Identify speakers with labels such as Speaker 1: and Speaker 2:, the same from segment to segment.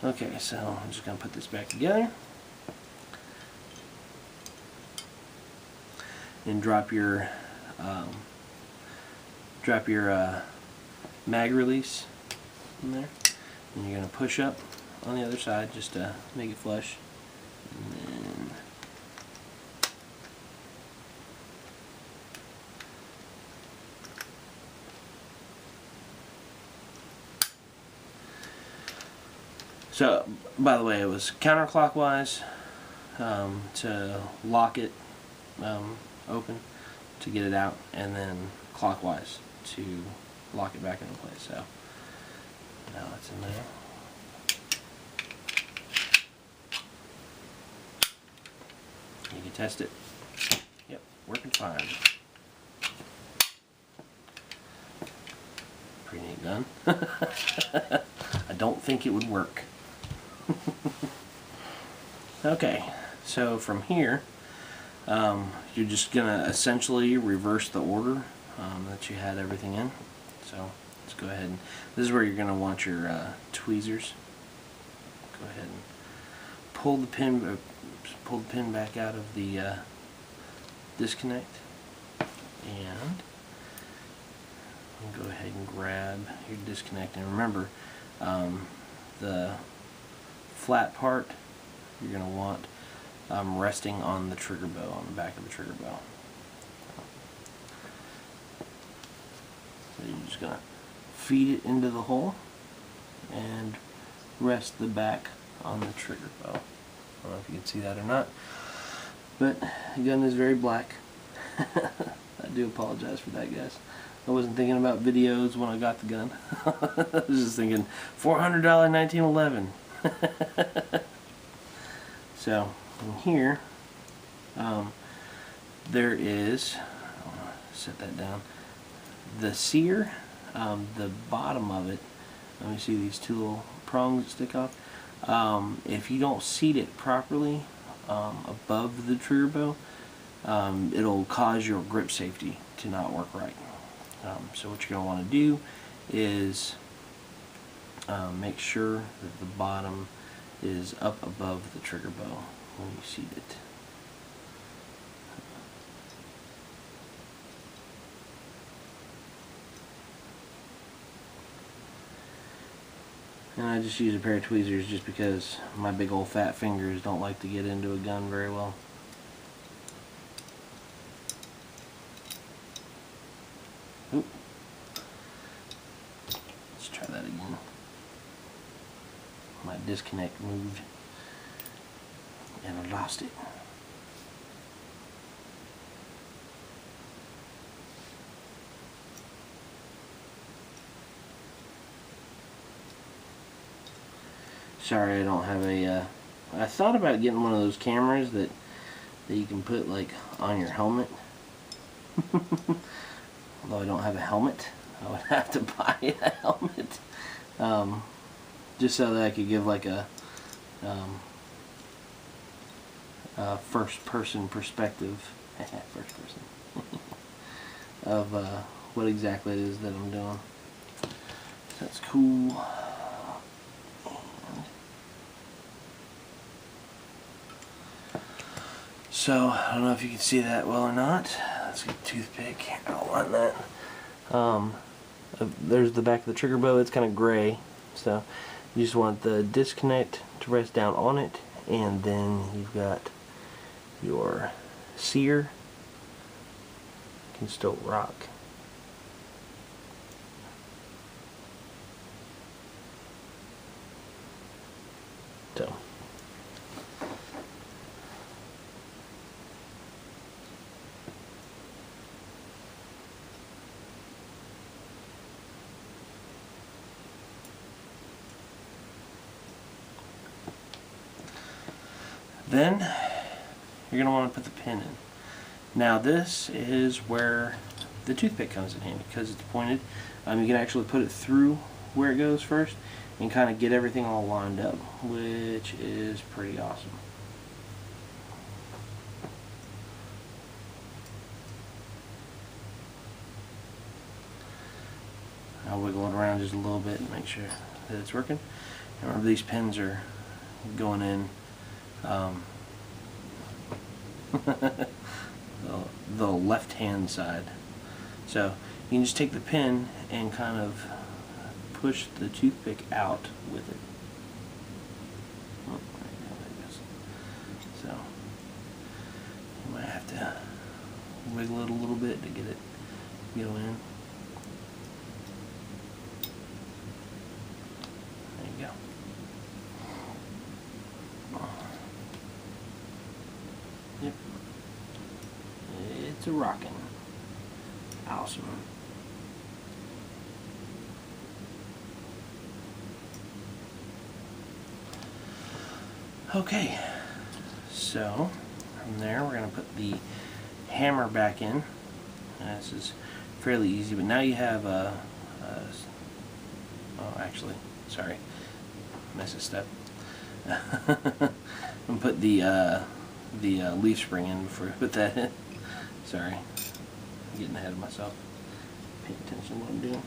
Speaker 1: Okay, so I'm just going to put this back together and drop your mag release in there, and you're going to push up on the other side just to make it flush, and then so, by the way, it was counterclockwise to lock it open to get it out, and then clockwise to lock it back into place. So now it's in there. You can test it. Yep, working fine. Pretty neat gun. I don't think it would work. Okay, so from here, you're just gonna essentially reverse the order that you had everything in. So let's go ahead and this is where you're gonna want your tweezers. Go ahead and pull the pin back out of the disconnect, and go ahead and grab your disconnect. And remember, the flat part you're going to want resting on the trigger bow, on the back of the trigger bow. So you're just going to feed it into the hole and rest the back on the trigger bow. I don't know if you can see that or not, but the gun is very black. I do apologize for that, guys. I wasn't thinking about videos when I got the gun. I was just thinking $400 1911. So in here, there is, I'll set that down, the sear, the bottom of it. Let me see these two little prongs that stick off. If you don't seat it properly above the trigger bow, it'll cause your grip safety to not work right. So what you're going to want to do is make sure that the bottom is up above the trigger bow when you seat it. And I just use a pair of tweezers just because my big old fat fingers don't like to get into a gun very well. Oop. Let's try that again. My disconnect moved and I lost it. Sorry, I don't have a I thought about getting one of those cameras that you can put like on your helmet. Although I don't have a helmet, I would have to buy a helmet, just so that I could give like a first-person perspective, first-person, of what exactly it is that I'm doing. That's cool. So I don't know if you can see that well or not. Let's get a toothpick. Outline that. There's the back of the trigger bow. It's kind of gray, so you just want the disconnect to rest down on it, and then you've got your sear. Can still rock. So. Then you're going to want to put the pin in. Now this is where the toothpick comes in handy because it's pointed. You can actually put it through where it goes first and kind of get everything all lined up, which is pretty awesome. I'll wiggle it around just a little bit and make sure that it's working. Remember, these pins are going in the left hand side. So you can just take the pin and kind of push the toothpick out with it. Oh, there it goes. So you might have to wiggle it a little bit to get it to go in. There you go. Yep. It's a rockin'. Awesome. Okay, so from there we're going to put the hammer back in. This is fairly easy, but now you have oh, actually, sorry, missed a step. I'm put the leaf spring in before I put that in. Sorry, I'm getting ahead of myself. Pay attention to what I'm doing.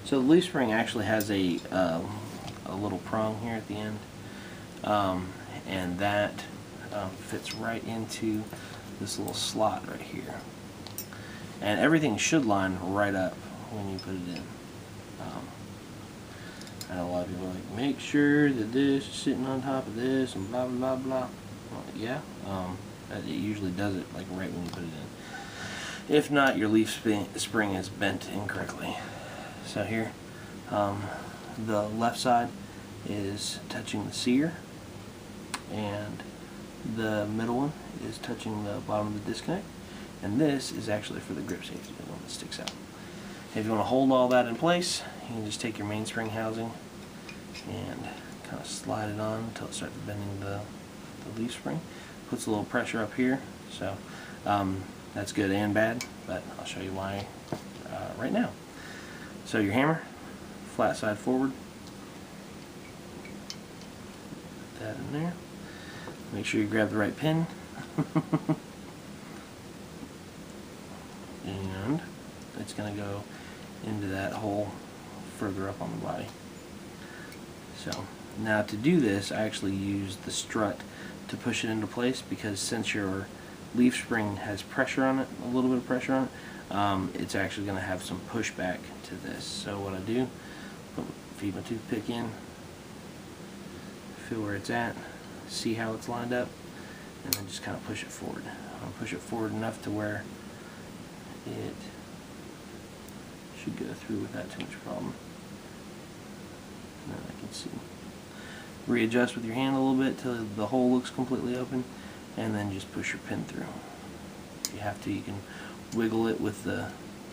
Speaker 1: So the leaf spring actually has a little prong here at the end, and that fits right into this little slot right here. And everything should line right up when you put it in. I know a lot of people are like, make sure that this is sitting on top of this and blah blah blah. Well, yeah, it usually does it like right when you put it in. If not, your leaf spring is bent incorrectly. So here, the left side is touching the sear, and the middle one is touching the bottom of the disconnect, and this is actually for the grip safety, the one that sticks out. If you want to hold all that in place, you can just take your mainspring housing and kind of slide it on until it starts bending the leaf spring. Puts a little pressure up here, so that's good and bad, but I'll show you why right now. So your hammer, flat side forward, put that in there. Make sure you grab the right pin. And it's going to go into that hole further up on the body. So now to do this, I actually use the strut to push it into place, because since your leaf spring has pressure on it, a little bit of pressure on it, it's actually going to have some pushback to this. So what I do, feed my toothpick in, feel where it's at, see how it's lined up, and then just kind of push it forward. I'll push it forward enough to where it should go through without too much problem. And then I can see. Readjust with your hand a little bit till the hole looks completely open, and then just push your pin through. If you have to, you can wiggle it with the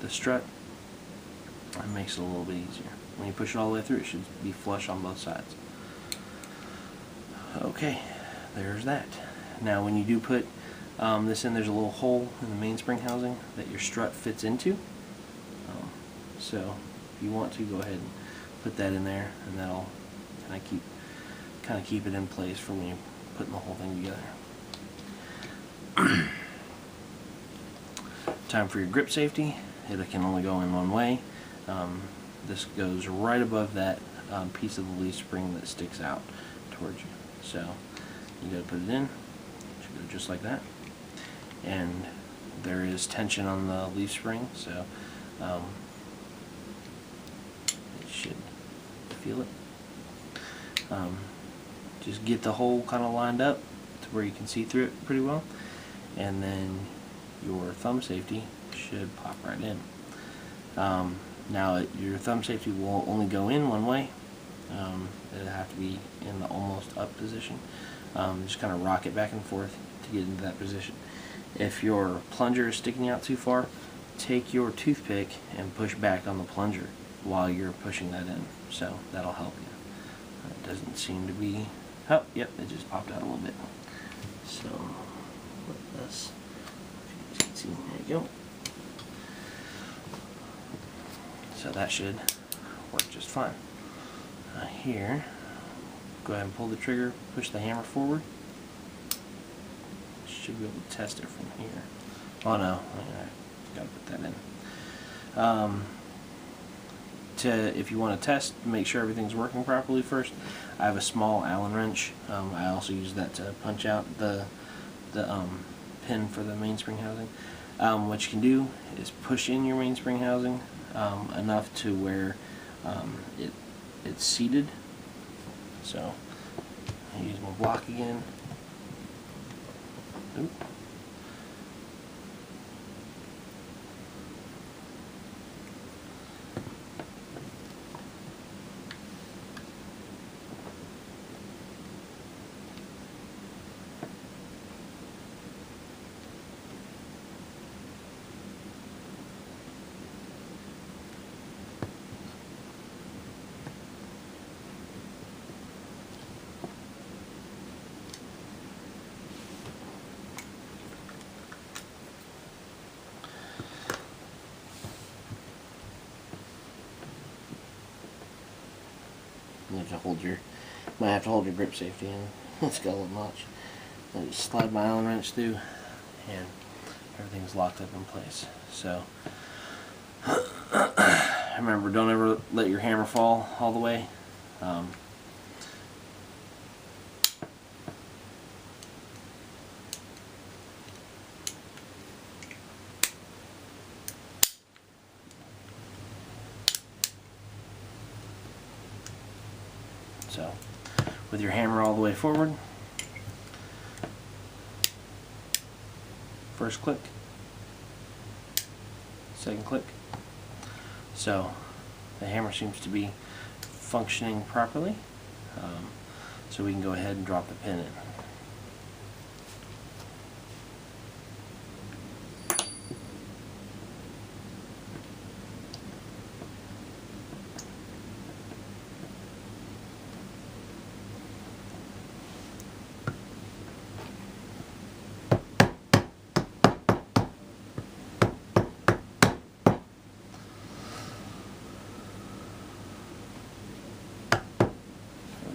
Speaker 1: strut. It makes it a little bit easier. When you push it all the way through, it should be flush on both sides. Okay, there's that. Now when you do put this in, there's a little hole in the mainspring housing that your strut fits into. So if you want to, go ahead and put that in there, and that'll kind of keep it in place for when you're putting the whole thing together. Time for your grip safety. It can only go in one way. This goes right above that piece of the leaf spring that sticks out towards you. So you got to put it in. It should go just like that. And there is tension on the leaf spring, so it should feel it. Just get the hole kind of lined up to where you can see through it pretty well, and then your thumb safety should pop right in. Now your thumb safety will only go in one way. It'll have to be in the almost up position. Just kind of rock it back and forth to get into that position. If your plunger is sticking out too far, take your toothpick and push back on the plunger while you're pushing that in. So that'll help you. It doesn't seem to be... Oh, yep, it just popped out a little bit. So, let us... If you can see, there you go. So that should work just fine. Here, go ahead and pull the trigger, push the hammer forward. Should be able to test it from here. Oh no, I gotta put that in. if you want to test, make sure everything's working properly first, I have a small Allen wrench. I also use that to punch out the pin for the mainspring housing. What you can do is push in your mainspring housing enough to where it's seated. So I use my block again. Oop. You have to hold your, might have to hold your grip safety in. It's got a little notch. I just slide my Allen wrench through, and everything's locked up in place. So remember, don't ever let your hammer fall all the way. So, with your hammer all the way forward, first click, second click. So, the hammer seems to be functioning properly. So we can go ahead and drop the pin in.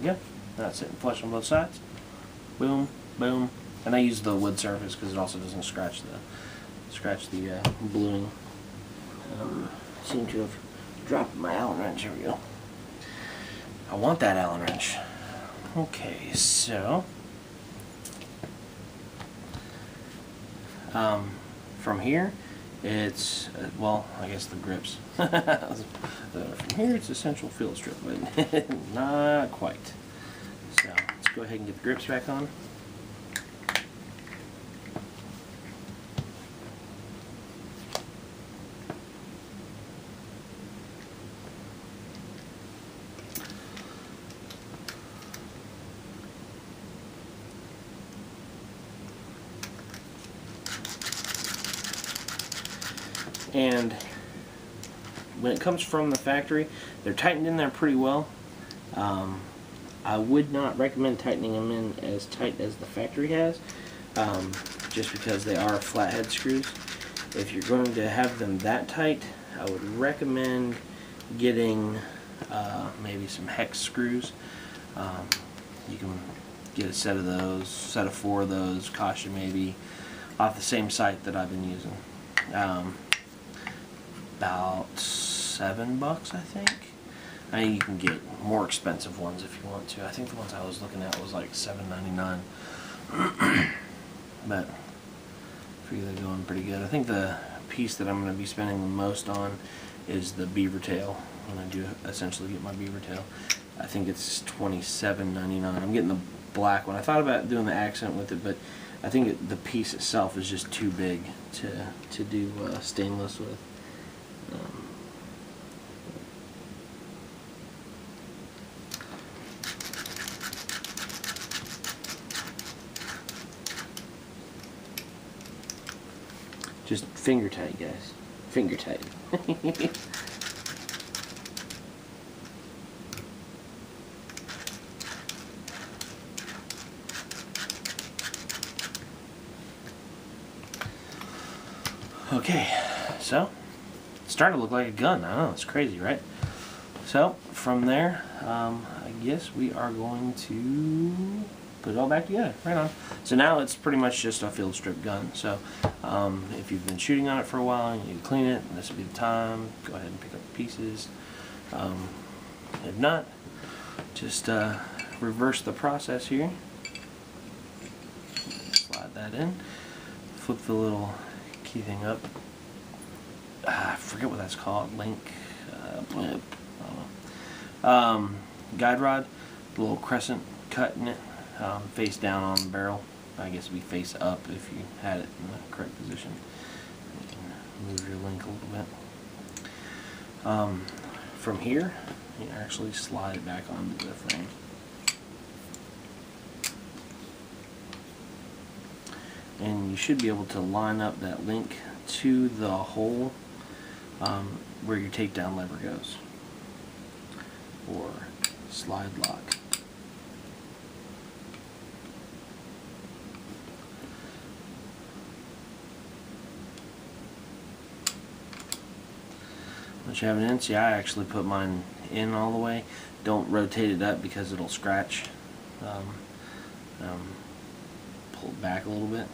Speaker 1: There we go. That's it. Flush on both sides. Boom, boom. And I use the wood surface because it also doesn't scratch the bluing. Seem to have dropped my Allen wrench. Here we go. I want that Allen wrench. Okay, so from here it's well, I guess the grips. From here it's essential field strip, but not quite. So let's go ahead and get the grips back on. And when it comes from the factory, they're tightened in there pretty well. I would not recommend tightening them in as tight as the factory has, just because they are flathead screws. If you're going to have them that tight, I would recommend getting maybe some hex screws. You can get a set of those, set of 4 of those, cost you maybe off the same site that I've been using. About $7, I think. I mean, you can get more expensive ones if you want to. I think the ones I was looking at was like $7.99. But I figure they're going pretty good. I think the piece that I'm going to be spending the most on is the beaver tail. When I do essentially get my beaver tail, I think it's $27.99. I'm getting the black one. I thought about doing the accent with it, but I think the piece itself is just too big to do stainless with. Just finger tight, guys. Finger tight. Okay, so it's starting to look like a gun. I know, it's crazy, right? So from there, I guess we are going to put it all back together. Right on. So now it's pretty much just a field strip gun. So if you've been shooting on it for a while and you clean it, this would be the time. Go ahead and pick up the pieces, If not, just reverse the process here. Slide that in. Flip the little key thing up. I forget what that's called. Link. I don't know. Guide rod. The little crescent cut in it. Face down on the barrel. I guess it'd be face up if you had it in the correct position. You can move your link a little bit. From here, you actually slide it back onto the frame. And you should be able to line up that link to the hole where your takedown lever goes, or slide lock. Once you have it in, see, I actually put mine in all the way. Don't rotate it up because it'll scratch. Pull it back a little bit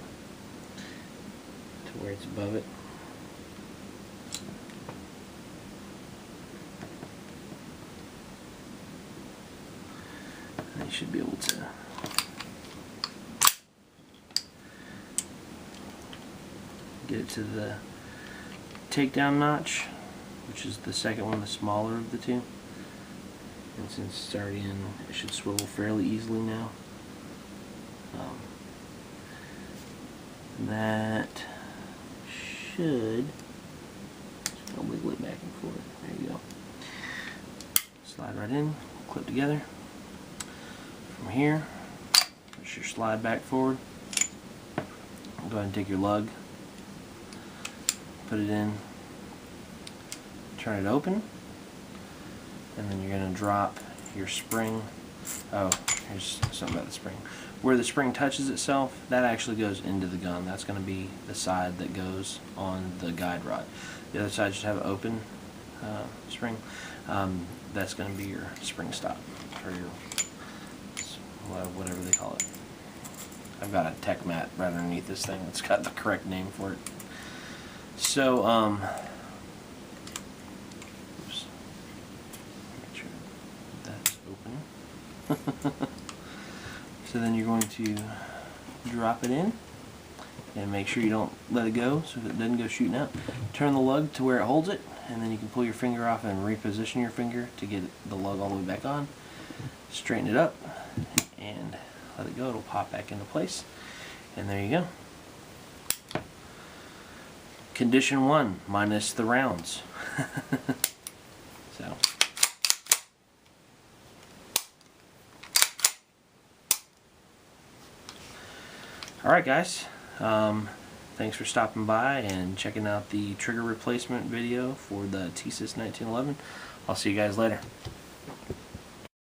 Speaker 1: to where it's above it. And you should be able to get it to the takedown notch, which is the second one, the smaller of the two. And since it's already in, it should swivel fairly easily now. That should, I'll wiggle it back and forth. There you go. Slide right in, clip together. From here, push your slide back forward. Go ahead and take your lug, put it in, turn it open, and then you're going to drop your spring. Oh, here's something about the spring. Where the spring touches itself, that actually goes into the gun. That's going to be the side that goes on the guide rod. The other side should have an open spring. That's going to be your spring stop, or your whatever they call it. I've got a tech mat right underneath this thing that's got the correct name for it. So, oops. Make sure that's open. So then you're going to drop it in and make sure you don't let it go so it doesn't go shooting out. Turn the lug to where it holds it, and then you can pull your finger off and reposition your finger to get the lug all the way back on. Straighten it up and let it go. It'll pop back into place, and there you go. Condition 1 minus the rounds. So. Alright guys, thanks for stopping by and checking out the trigger replacement video for the TISAS 1911. I'll see you guys later.